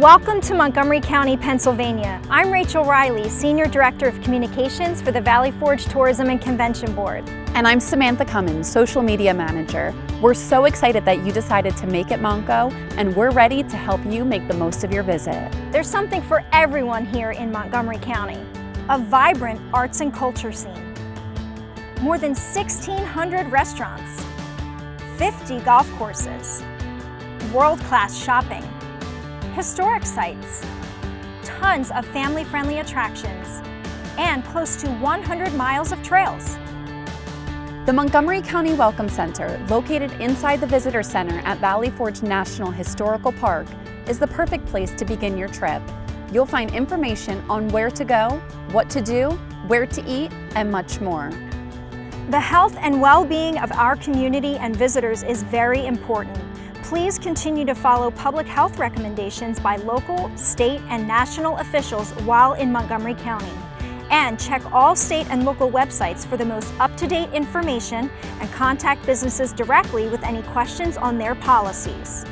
Welcome to Montgomery County, Pennsylvania. I'm Rachel Riley, Senior Director of Communications for the Valley Forge Tourism and Convention Board. And I'm Samantha Cummins, Social Media Manager. We're so excited that you decided to make it Monco, and we're ready to help you make the most of your visit. There's something for everyone here in Montgomery County. A vibrant arts and culture scene. More than 1,600 restaurants. 50 golf courses. World-class shopping. Historic sites, tons of family-friendly attractions, and close to 100 miles of trails. The Montgomery County Welcome Center, located inside the Visitor Center at Valley Forge National Historical Park, is the perfect place to begin your trip. You'll find information on where to go, what to do, where to eat, and much more. The health and well-being of our community and visitors is very important. Please continue to follow public health recommendations by local, state, and national officials while in Montgomery County. And check all state and local websites for the most up-to-date information and contact businesses directly with any questions on their policies.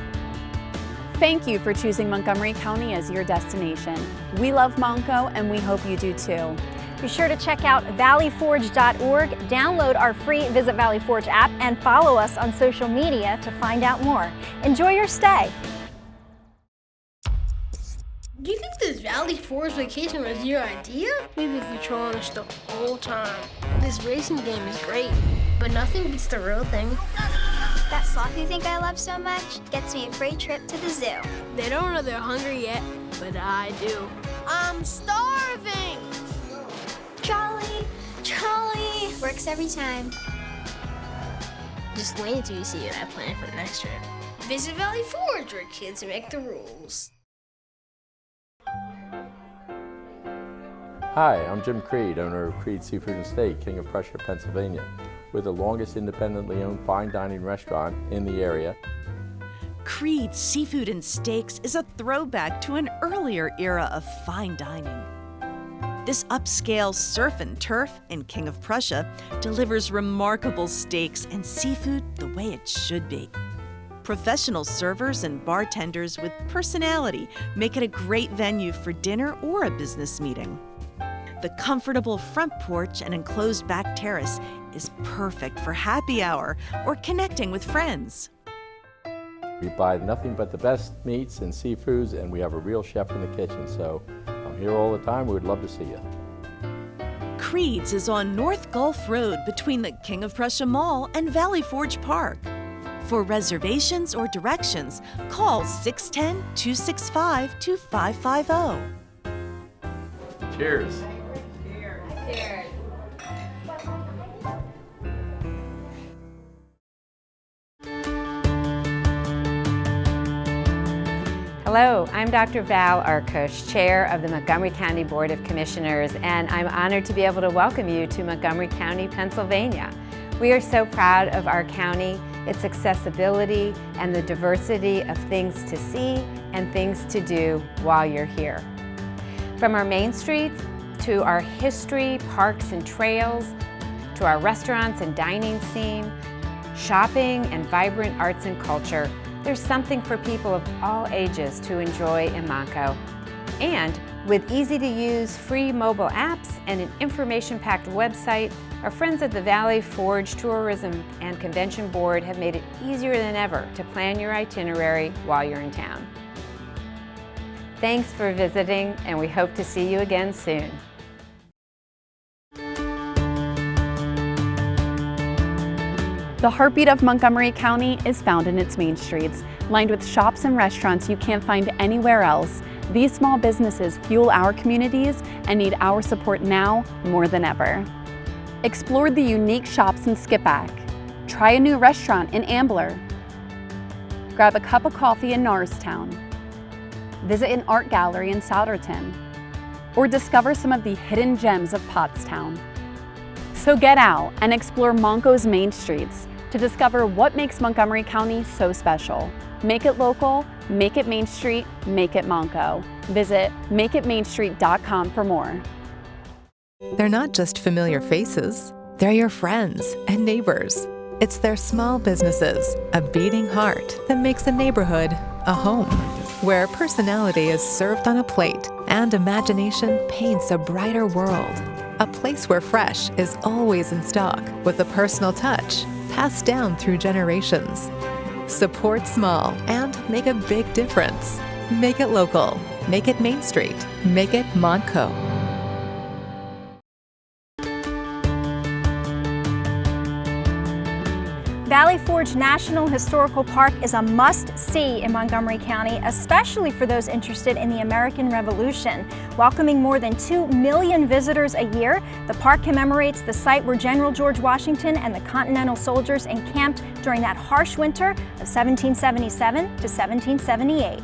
Thank you for choosing Montgomery County as your destination. We love Monco, and we hope you do too. Be sure to check out valleyforge.org, download our free Visit Valley Forge app, and follow us on social media to find out more. Enjoy your stay. Do you think this Valley Forge vacation was your idea? We've been controlling us the whole time. This racing game is great, but nothing beats the real thing. That sloth you think I love so much gets me a free trip to the zoo. They don't know they're hungry yet, but I do. I'm starving! Charlie! Works every time. Just wait until you see what I plan for the next trip. Visit Valley Forge, where kids make the rules. Hi, I'm Jim Creed, owner of Creed Seafood and Steak, King of Prussia, Pennsylvania. We're the longest independently owned fine dining restaurant in the area. Creed Seafood and Steaks is a throwback to an earlier era of fine dining. This upscale surf and turf in King of Prussia delivers remarkable steaks and seafood the way it should be. Professional servers and bartenders with personality make it a great venue for dinner or a business meeting. The comfortable front porch and enclosed back terrace is perfect for happy hour or connecting with friends. We buy nothing but the best meats and seafoods, and we have a real chef in the kitchen, so I'm here all the time. We would love to see you. Creed's is on North Gulf Road between the King of Prussia Mall and Valley Forge Park. For reservations or directions, call 610-265-2550. Cheers. Hello, I'm Dr. Val Arkush, Chair of the Montgomery County Board of Commissioners, and I'm honored to be able to welcome you to Montgomery County, Pennsylvania. We are so proud of our county, its accessibility, and the diversity of things to see and things to do while you're here. From our main streets to our history, parks and trails, to our restaurants and dining scene, shopping and vibrant arts and culture, there's something for people of all ages to enjoy in Monco. And with easy-to-use free mobile apps and an information-packed website, our friends at the Valley Forge Tourism and Convention Board have made it easier than ever to plan your itinerary while you're in town. Thanks for visiting, and we hope to see you again soon. The heartbeat of Montgomery County is found in its main streets. Lined with shops and restaurants you can't find anywhere else, these small businesses fuel our communities and need our support now more than ever. Explore the unique shops in Skippack. Try a new restaurant in Ambler. Grab a cup of coffee in Norristown. Visit an art gallery in Souderton. Or discover some of the hidden gems of Pottstown. So get out and explore Monco's main streets to discover what makes Montgomery County so special. Make it local, make it Main Street, make it Monco. Visit makeitmainstreet.com for more. They're not just familiar faces, they're your friends and neighbors. It's their small businesses, a beating heart that makes a neighborhood a home where personality is served on a plate and imagination paints a brighter world. A place where fresh is always in stock with a personal touch passed down through generations. Support small and make a big difference. Make it local. Make it Main Street. Make it Montco. Valley Forge National Historical Park is a must-see in Montgomery County, especially for those interested in the American Revolution. Welcoming more than 2 million visitors a year, the park commemorates the site where General George Washington and the Continental soldiers encamped during that harsh winter of 1777 to 1778.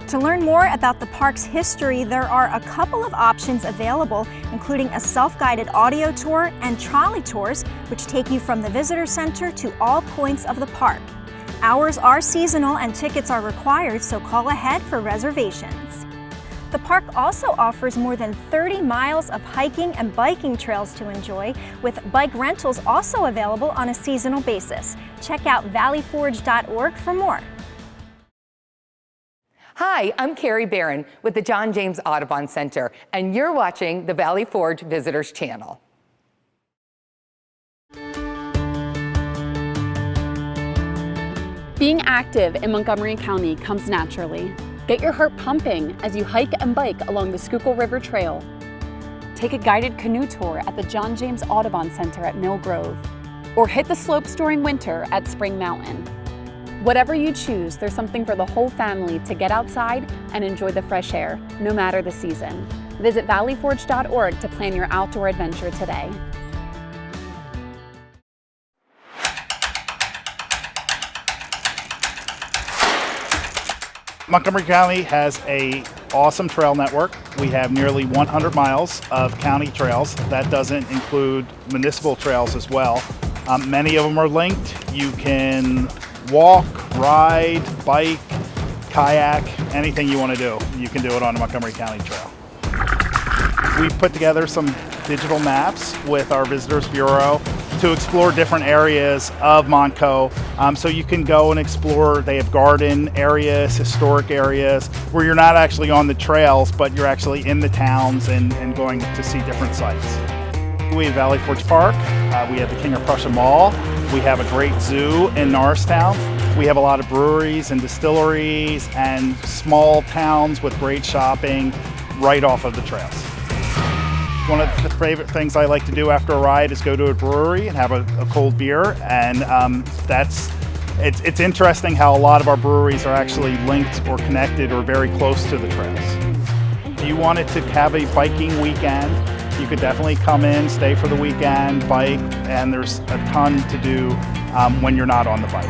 To learn more about the park's history, there are a couple of options available, including a self-guided audio tour and trolley tours, which take you from the visitor center to all points of the park. Hours are seasonal and tickets are required, so call ahead for reservations. The park also offers more than 30 miles of hiking and biking trails to enjoy, with bike rentals also available on a seasonal basis. Check out valleyforge.org for more. Hi, I'm Carrie Barron with the John James Audubon Center, and you're watching the Valley Forge Visitors Channel. Being active in Montgomery County comes naturally. Get your heart pumping as you hike and bike along the Schuylkill River Trail. Take a guided canoe tour at the John James Audubon Center at Mill Grove, or hit the slopes during winter at Spring Mountain. Whatever you choose, there's something for the whole family to get outside and enjoy the fresh air, no matter the season. Visit valleyforge.org to plan your outdoor adventure today. Montgomery County has an awesome trail network. We have nearly 100 miles of county trails. That doesn't include municipal trails as well. Many of them are linked. You can walk, ride, bike, kayak, anything you want to do. You can do it on a Montgomery County trail. We put together some digital maps with our Visitors Bureau to explore different areas of Montco. So you can go and explore. They have garden areas, historic areas, where you're not actually on the trails, but you're actually in the towns and going to see different sites. We have Valley Forge Park. We have the King of Prussia Mall. We have a great zoo in Norristown. We have a lot of breweries and distilleries and small towns with great shopping right off of the trails. One of the favorite things I like to do after a ride is go to a brewery and have a cold beer, and it's interesting how a lot of our breweries are actually linked or connected or very close to the trails. If you wanted to have a biking weekend, you could definitely come in, stay for the weekend, bike, and there's a ton to do when you're not on the bike.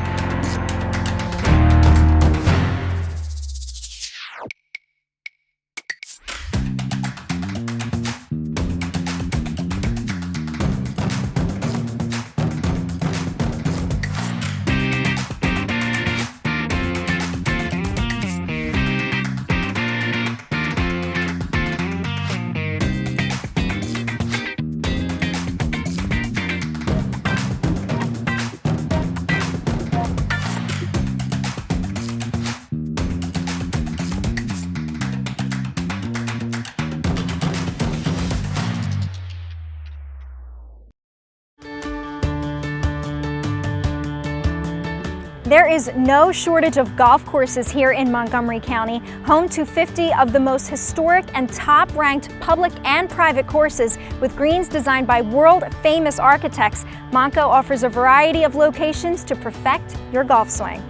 There is no shortage of golf courses here in Montgomery County, home to 50 of the most historic and top-ranked public and private courses with greens designed by world-famous architects. Montco offers a variety of locations to perfect your golf swing.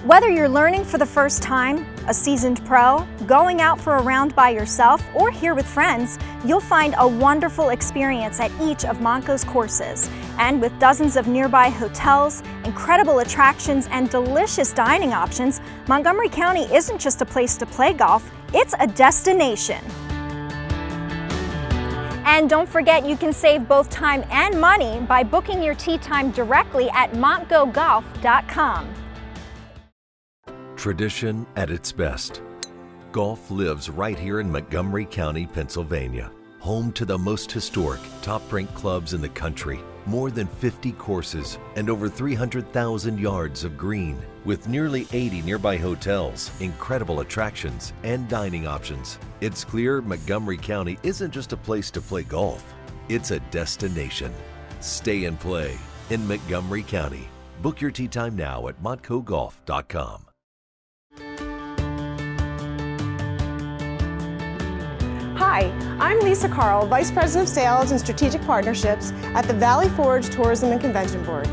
Whether you're learning for the first time, a seasoned pro, going out for a round by yourself, or here with friends, you'll find a wonderful experience at each of Montco's courses. And with dozens of nearby hotels, incredible attractions, and delicious dining options, Montgomery County isn't just a place to play golf, it's a destination. And don't forget, you can save both time and money by booking your tee time directly at montgogolf.com. Tradition at its best. Golf lives right here in Montgomery County, Pennsylvania. Home to the most historic, top-ranked clubs in the country. More than 50 courses and over 300,000 yards of green, with nearly 80 nearby hotels, incredible attractions, and dining options. It's clear Montgomery County isn't just a place to play golf, it's a destination. Stay and play in Montgomery County. Book your tee time now at montcogolf.com. Hi, I'm Lisa Carl, Vice President of Sales and Strategic Partnerships at the Valley Forge Tourism and Convention Board.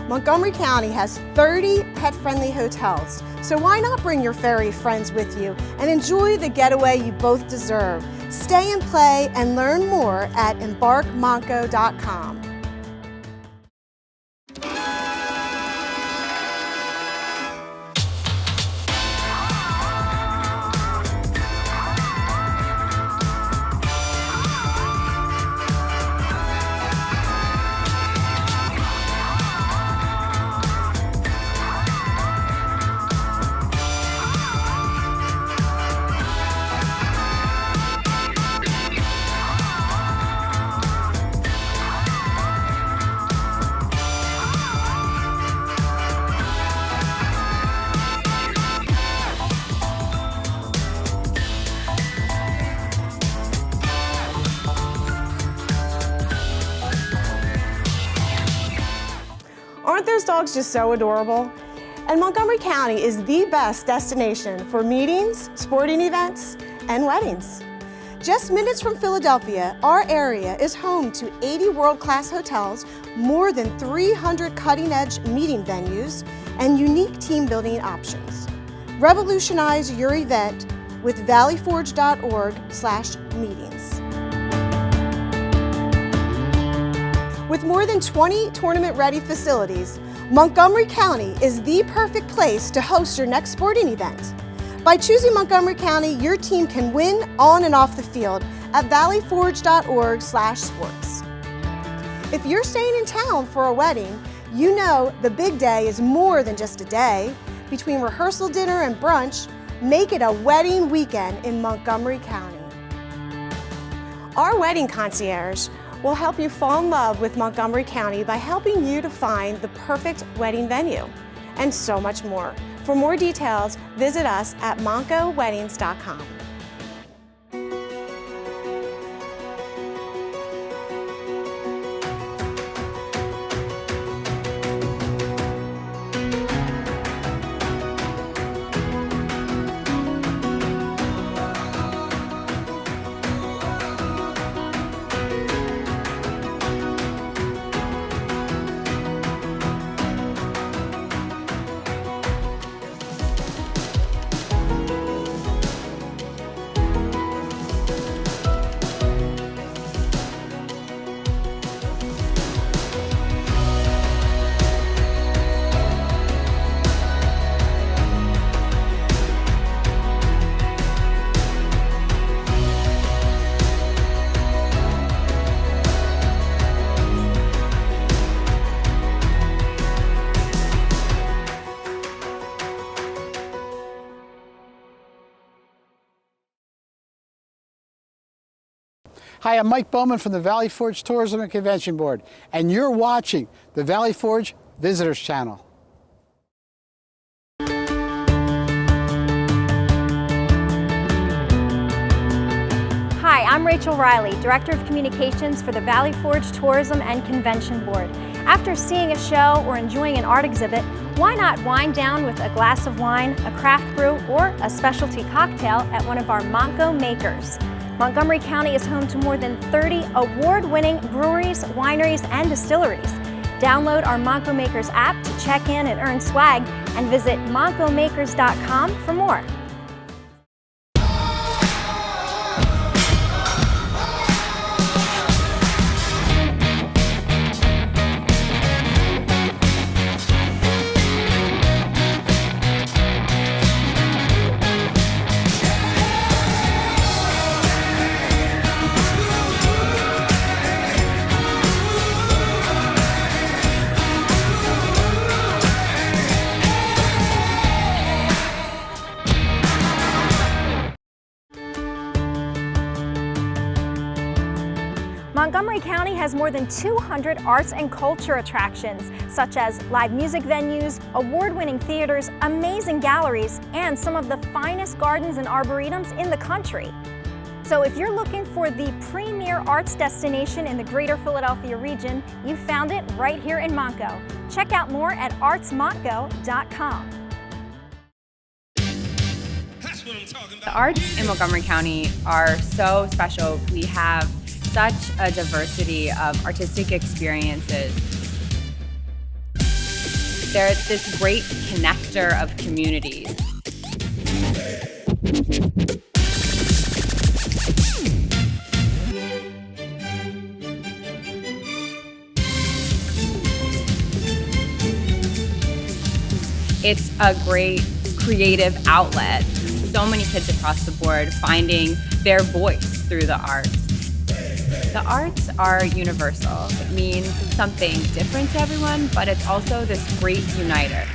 Montgomery County has 30 pet-friendly hotels, so why not bring your furry friends with you and enjoy the getaway you both deserve? Stay and play and learn more at embarkmontco.com. Aren't those dogs just so adorable? And Montgomery County is the best destination for meetings, sporting events, and weddings. Just minutes from Philadelphia, our area is home to 80 world-class hotels, more than 300 cutting-edge meeting venues, and unique team-building options. Revolutionize your event with valleyforge.org/meetings. With more than 20 tournament-ready facilities, Montgomery County is the perfect place to host your next sporting event. By choosing Montgomery County, your team can win on and off the field at valleyforge.org/sports. If you're staying in town for a wedding, you know the big day is more than just a day. Between rehearsal dinner and brunch, make it a wedding weekend in Montgomery County. Our wedding concierge will help you fall in love with Montgomery County by helping you to find the perfect wedding venue, and so much more. For more details, visit us at montcoweddings.com. Hi, I'm Mike Bowman from the Valley Forge Tourism and Convention Board, and you're watching the Valley Forge Visitors Channel. Hi, I'm Rachel Riley, Director of Communications for the Valley Forge Tourism and Convention Board. After seeing a show or enjoying an art exhibit, why not wind down with a glass of wine, a craft brew, or a specialty cocktail at one of our Montco Makers? Montgomery County is home to more than 30 award-winning breweries, wineries, and distilleries. Download our Montco Makers app to check in and earn swag, and visit montcomakers.com for more. Montgomery County has more than 200 arts and culture attractions, such as live music venues, award-winning theaters, amazing galleries, and some of the finest gardens and arboretums in the country. So if you're looking for the premier arts destination in the greater Philadelphia region, you found it right here in Montgo. Check out more at artsmontgo.com. The arts in Montgomery County are so special. We have such a diversity of artistic experiences. They're this great connector of communities. It's a great creative outlet. So many kids across the board finding their voice through the arts. The arts are universal. It means something different to everyone, but it's also this great uniter.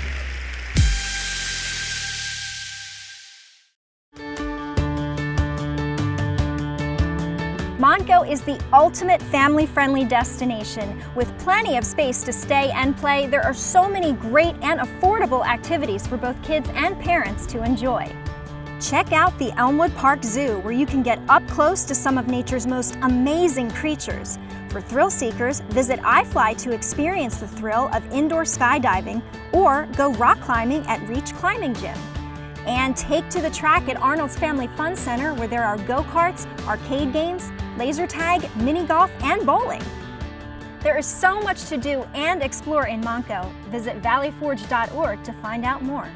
Montgo is the ultimate family-friendly destination. With plenty of space to stay and play, there are so many great and affordable activities for both kids and parents to enjoy. Check out the Elmwood Park Zoo, where you can get up close to some of nature's most amazing creatures. For thrill seekers, visit iFly to experience the thrill of indoor skydiving, or go rock climbing at Reach Climbing Gym. And take to the track at Arnold's Family Fun Center, where there are go-karts, arcade games, laser tag, mini golf, and bowling. There is so much to do and explore in Montgo. Visit valleyforge.org to find out more.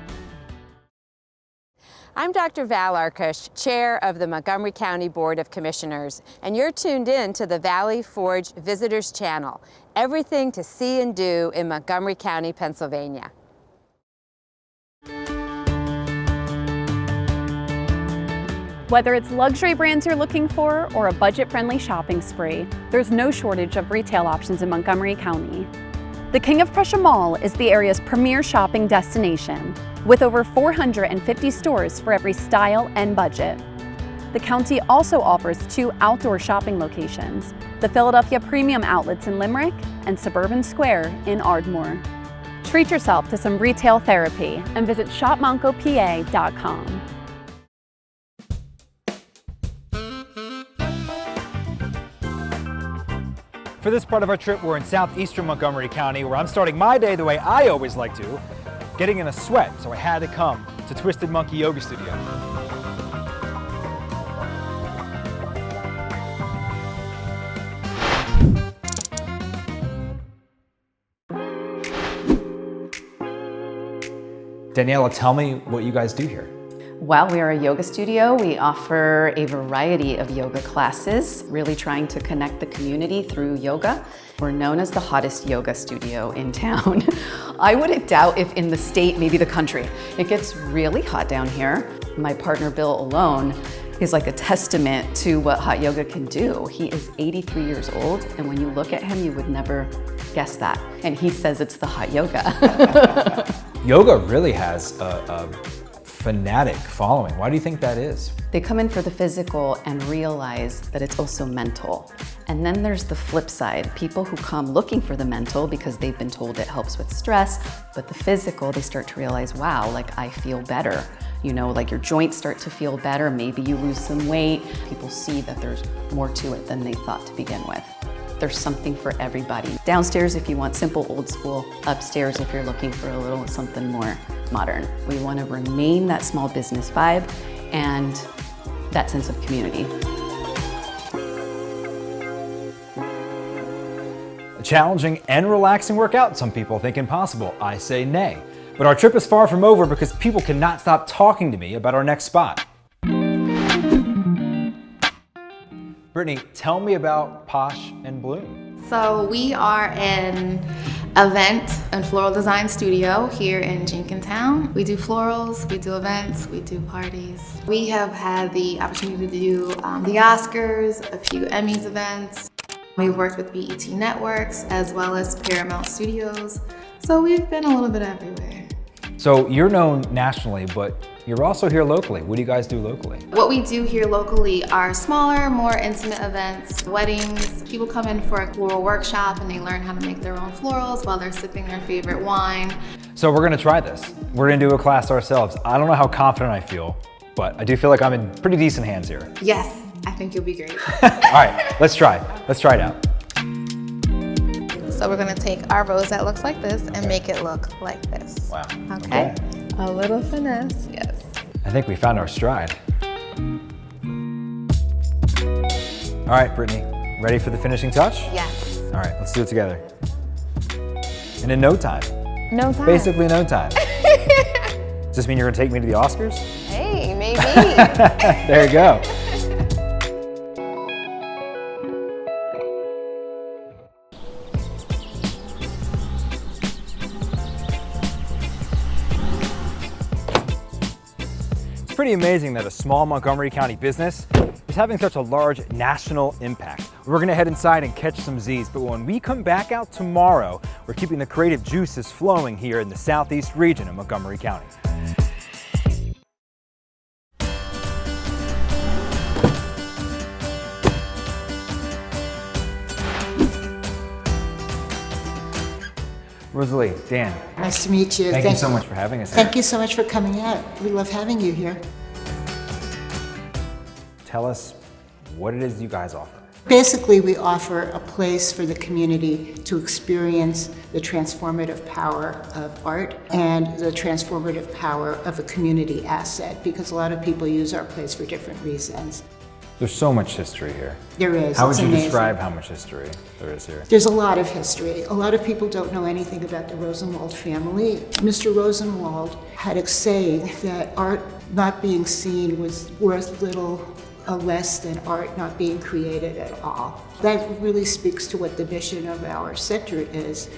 I'm Dr. Val Arkush, Chair of the Montgomery County Board of Commissioners, and you're tuned in to the Valley Forge Visitors Channel. Everything to see and do in Montgomery County, Pennsylvania. Whether it's luxury brands you're looking for or a budget-friendly shopping spree, there's no shortage of retail options in Montgomery County. The King of Prussia Mall is the area's premier shopping destination, with over 450 stores for every style and budget. The county also offers 2 outdoor shopping locations, the Philadelphia Premium Outlets in Limerick and Suburban Square in Ardmore. Treat yourself to some retail therapy and visit shopmontgopa.com. For this part of our trip, we're in southeastern Montgomery County, where I'm starting my day the way I always like to, getting in a sweat, so I had to come to Twisted Monkey Yoga Studio. Daniela, tell me what you guys do here. Well, we are a yoga studio. We offer a variety of yoga classes, really trying to connect the community through yoga. We're known as the hottest yoga studio in town. I wouldn't doubt if in the state, maybe the country. It gets really hot down here. My partner Bill alone is like a testament to what hot yoga can do. He is 83 years old, and when you look at him, you would never guess that. And he says it's the hot yoga. Yoga really has a fanatic following. Why do you think that is? They come in for the physical and realize that it's also mental. And then there's the flip side. People who come looking for the mental because they've been told it helps with stress, but the physical, they start to realize, wow, like I feel better. You know, like your joints start to feel better. Maybe you lose some weight. People see that there's more to it than they thought to begin with. There's something for everybody. Downstairs if you want simple old school, upstairs if you're looking for a little something more modern. We want to remain that small business vibe and that sense of community. A challenging and relaxing workout, some people think impossible. I say nay. But our trip is far from over because people cannot stop talking to me about our next spot. Brittany, tell me about Posh and Bloom. So we are an event and floral design studio here in Jenkintown. We do florals, we do events, we do parties. We have had the opportunity to do the Oscars, a few Emmys events. We've worked with BET Networks as well as Paramount Studios. So we've been a little bit everywhere. So you're known nationally, but You're also here locally. What do you guys do locally? What we do here locally are smaller, more intimate events, weddings. People come in for a floral workshop and they learn how to make their own florals while they're sipping their favorite wine. So we're gonna try this. We're gonna do a class ourselves. I don't know how confident I feel, but I do feel like I'm in pretty decent hands here. Yes, I think you'll be great. All right, let's try. Let's try it out. So we're gonna take our rose that looks like this and make it look like this. Wow. Okay? A little finesse, yes. I think we found our stride. All right, Brittany, ready for the finishing touch? Yes. All right, let's do it together. And in no time. No time. Basically no time. Does this mean you're gonna take me to the Oscars? Hey, maybe. There you go. It's pretty amazing that a small Montgomery County business is having such a large national impact. We're gonna head inside and catch some Z's, but when we come back out tomorrow, we're keeping the creative juices flowing here in the southeast region of Montgomery County. Rosalie, Dan. Nice to meet you. Thank you so much for having us. Thank you so much for coming out. We love having you here. Tell us what it is you guys offer. Basically, we offer a place for the community to experience the transformative power of art and the transformative power of a community asset, because a lot of people use our place for different reasons. There's so much history here. There is. How would It's you amazing. describe how much history there is here? There's a lot of history. A lot of people don't know anything about the Rosenwald family. Mr. Rosenwald had a saying that art not being seen was worth little less than art not being created at all. That really speaks to what the mission of our center is.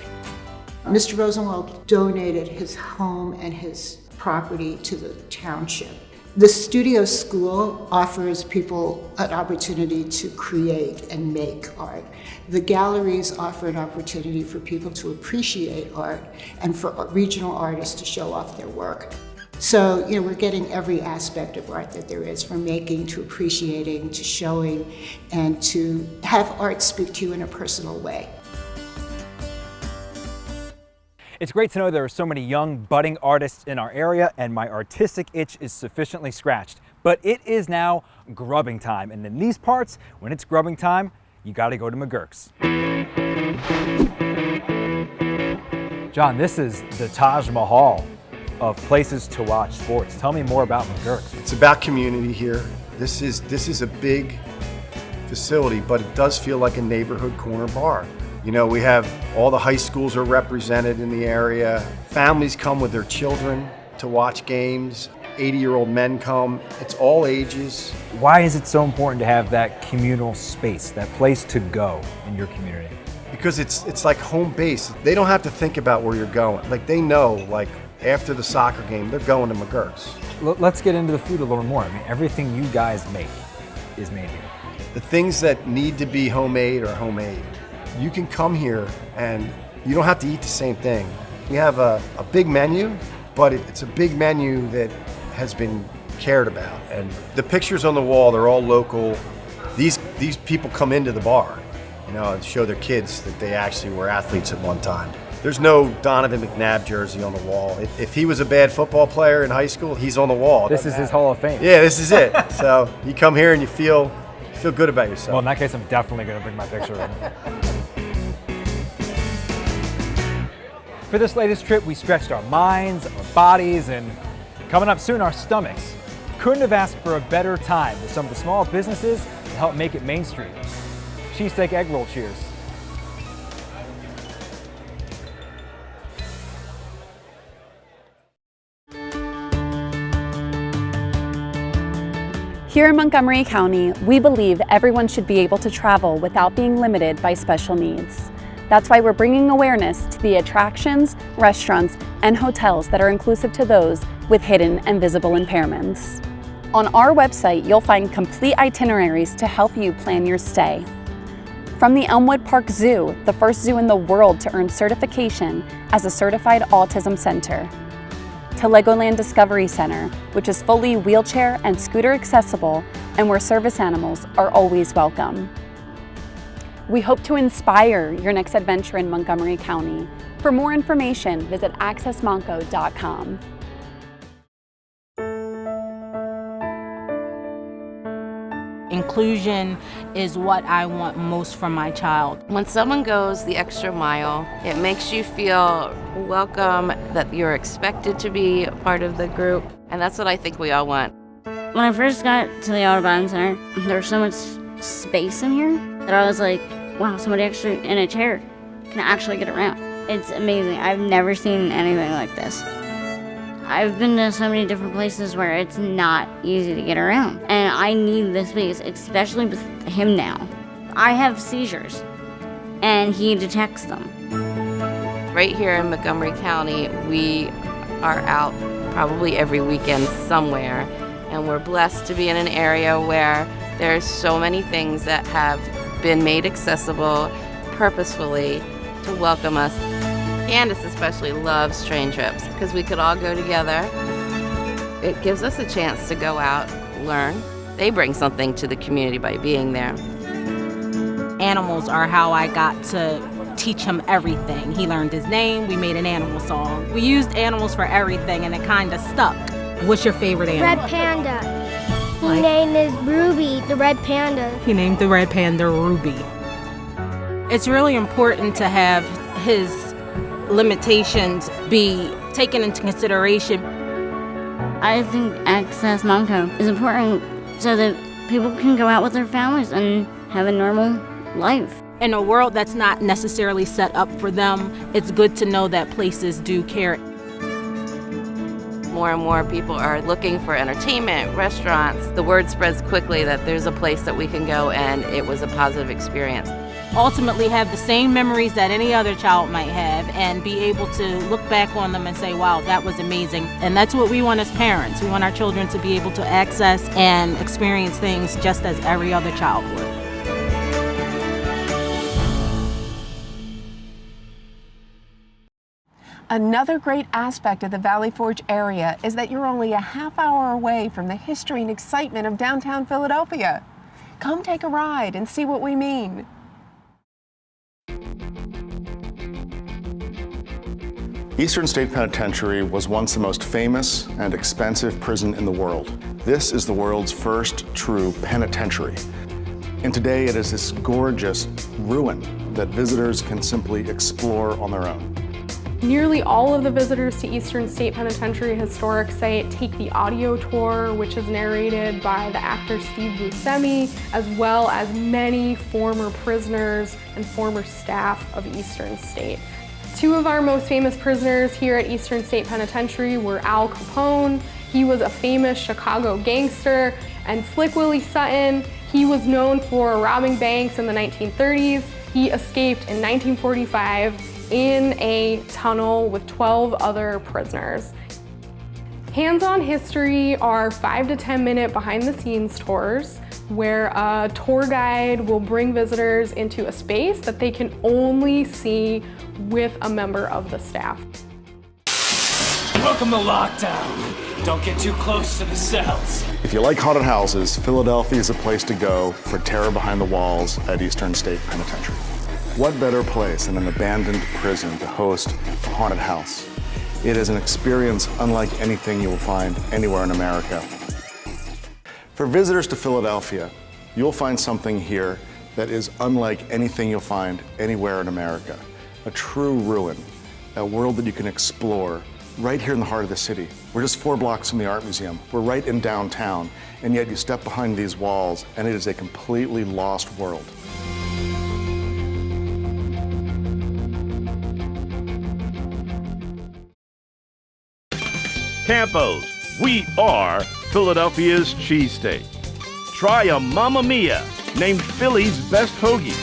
Mr. Rosenwald donated his home and his property to the township. The studio school offers people an opportunity to create and make art. The galleries offer an opportunity for people to appreciate art and for regional artists to show off their work. So, we're getting every aspect of art that there is, from making to appreciating to showing, and to have art speak to you in a personal way. It's great to know there are so many young, budding artists in our area, and my artistic itch is sufficiently scratched. But it is now grubbing time, and in these parts, when it's grubbing time, you gotta go to McGurk's. John, this is the Taj Mahal of places to watch sports. Tell me more about McGurk's. It's about community here. This is a big facility, but it does feel like a neighborhood corner bar. We have all the high schools are represented in the area. Families come with their children to watch games. 80-year-old men come. It's all ages. Why is it so important to have that communal space, that place to go in your community? Because it's like home base. They don't have to think about where you're going. Like, they know, like, after the soccer game, they're going to McGurk's. Let's get into the food a little more. I mean, everything you guys make is made here. The things that need to be homemade are homemade. You can come here and you don't have to eat the same thing. We have a big menu, but it's a big menu that has been cared about. And the pictures on the wall, they're all local. These people come into the bar, and show their kids that they actually were athletes at one time. There's no Donovan McNabb jersey on the wall. If he was a bad football player in high school, he's on the wall. This is his Hall of Fame. Yeah, this is it. So you come here and you feel good about yourself. Well, in that case, I'm definitely going to bring my picture in. For this latest trip, we stretched our minds, our bodies, and coming up soon, our stomachs. Couldn't have asked for a better time with some of the small businesses that help make it Main Street. Cheesesteak egg roll cheers. Here in Montgomery County, we believe everyone should be able to travel without being limited by special needs. That's why we're bringing awareness to the attractions, restaurants, and hotels that are inclusive to those with hidden and visible impairments. On our website, you'll find complete itineraries to help you plan your stay. From the Elmwood Park Zoo, the first zoo in the world to earn certification as a certified autism center, to Legoland Discovery Center, which is fully wheelchair and scooter accessible and where service animals are always welcome. We hope to inspire your next adventure in Montgomery County. For more information, visit accessmonco.com. Inclusion is what I want most from my child. When someone goes the extra mile, it makes you feel welcome, that you're expected to be a part of the group, and that's what I think we all want. When I first got to the Audubon Center, there was so much space in here that I was like, wow, somebody actually in a chair can actually get around. It's amazing. I've never seen anything like this. I've been to so many different places where it's not easy to get around, and I need this space, especially with him now. I have seizures, and he detects them. Right here in Montgomery County, we are out probably every weekend somewhere, and we're blessed to be in an area where there's so many things that have been made accessible purposefully to welcome us. Candace especially loves train trips because we could all go together. It gives us a chance to go out, learn. They bring something to the community by being there. Animals are how I got to teach him everything. He learned his name, we made an animal song. We used animals for everything and it kind of stuck. What's your favorite animal? Red panda. He named his Ruby the red panda. He named the red panda Ruby. It's really important to have his limitations be taken into consideration. I think Access Monco is important so that people can go out with their families and have a normal life. In a world that's not necessarily set up for them, it's good to know that places do care. More and more people are looking for entertainment, restaurants. The word spreads quickly that there's a place that we can go and it was a positive experience. Ultimately have the same memories that any other child might have and be able to look back on them and say, wow, that was amazing. And that's what we want as parents. We want our children to be able to access and experience things just as every other child would. Another great aspect of the Valley Forge area is that you're only a half hour away from the history and excitement of downtown Philadelphia. Come take a ride and see what we mean. Eastern State Penitentiary was once the most famous and expensive prison in the world. This is the world's first true penitentiary. And today it is this gorgeous ruin that visitors can simply explore on their own. Nearly all of the visitors to Eastern State Penitentiary Historic Site take the audio tour, which is narrated by the actor Steve Buscemi, as well as many former prisoners and former staff of Eastern State. Two of our most famous prisoners here at Eastern State Penitentiary were Al Capone. He was a famous Chicago gangster, and Slick Willie Sutton, he was known for robbing banks in the 1930s. He escaped in 1945 in a tunnel with 12 other prisoners. Hands-on history are 5 to 10 minute behind-the-scenes tours where a tour guide will bring visitors into a space that they can only see with a member of the staff. Welcome to lockdown. Don't get too close to the cells. If you like haunted houses, Philadelphia is a place to go for terror behind the walls at Eastern State Penitentiary. What better place than an abandoned prison to host a haunted house? It is an experience unlike anything you will find anywhere in America. For visitors to Philadelphia, you'll find something here that is unlike anything you'll find anywhere in America. A true ruin, a world that you can explore right here in the heart of the city. We're just 4 blocks from the Art Museum. We're right in downtown, and yet you step behind these walls and it is a completely lost world. Campos, we are Philadelphia's cheesesteak. Try a Mamma Mia named Philly's best hoagie,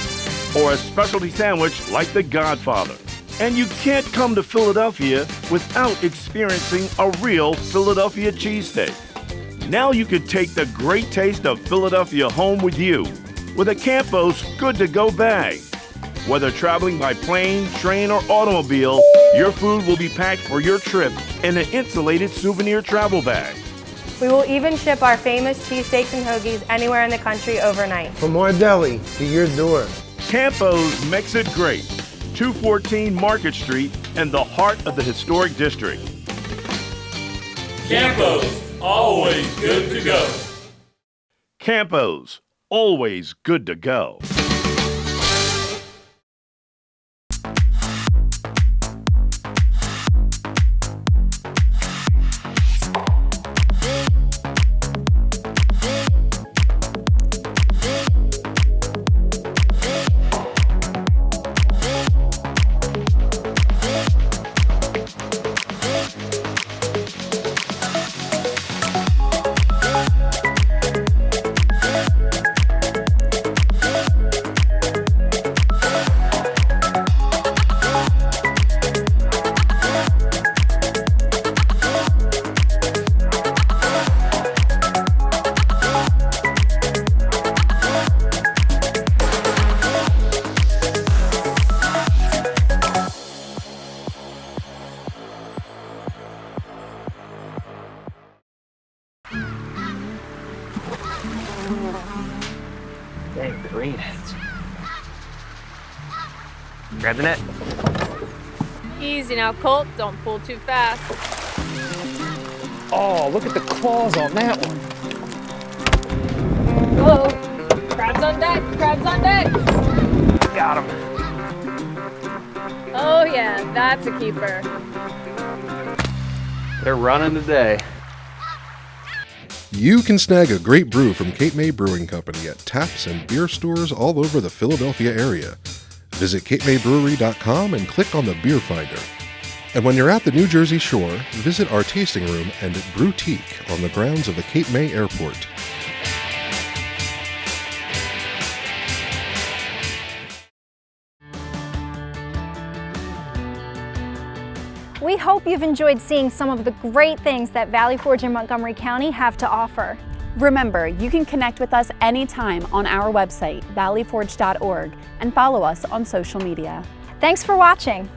or a specialty sandwich like the Godfather. And you can't come to Philadelphia without experiencing a real Philadelphia cheesesteak. Now you can take the great taste of Philadelphia home with you with a Campos Good to Go bag. Whether traveling by plane, train, or automobile, your food will be packed for your trip in an insulated souvenir travel bag. We will even ship our famous cheesesteaks and hoagies anywhere in the country overnight. From our deli to your door. Campo's makes it great. 214 Market Street in the heart of the historic district. Campo's, always good to go. Campo's, always good to go. Dang, green. Grab the net. Easy now, Colt. Don't pull too fast. Oh, look at the claws on that one. Whoa. Crabs on deck. Crabs on deck. Got him. Oh, yeah. That's a keeper. They're running today. You can snag a great brew from Cape May Brewing Company at taps and beer stores all over the Philadelphia area. Visit CapeMayBrewery.com and click on the Beer Finder. And when you're at the New Jersey Shore, visit our tasting room and Brewtique on the grounds of the Cape May Airport. We hope you've enjoyed seeing some of the great things that Valley Forge and Montgomery County have to offer. Remember, you can connect with us anytime on our website, valleyforge.org, and follow us on social media. Thanks for watching.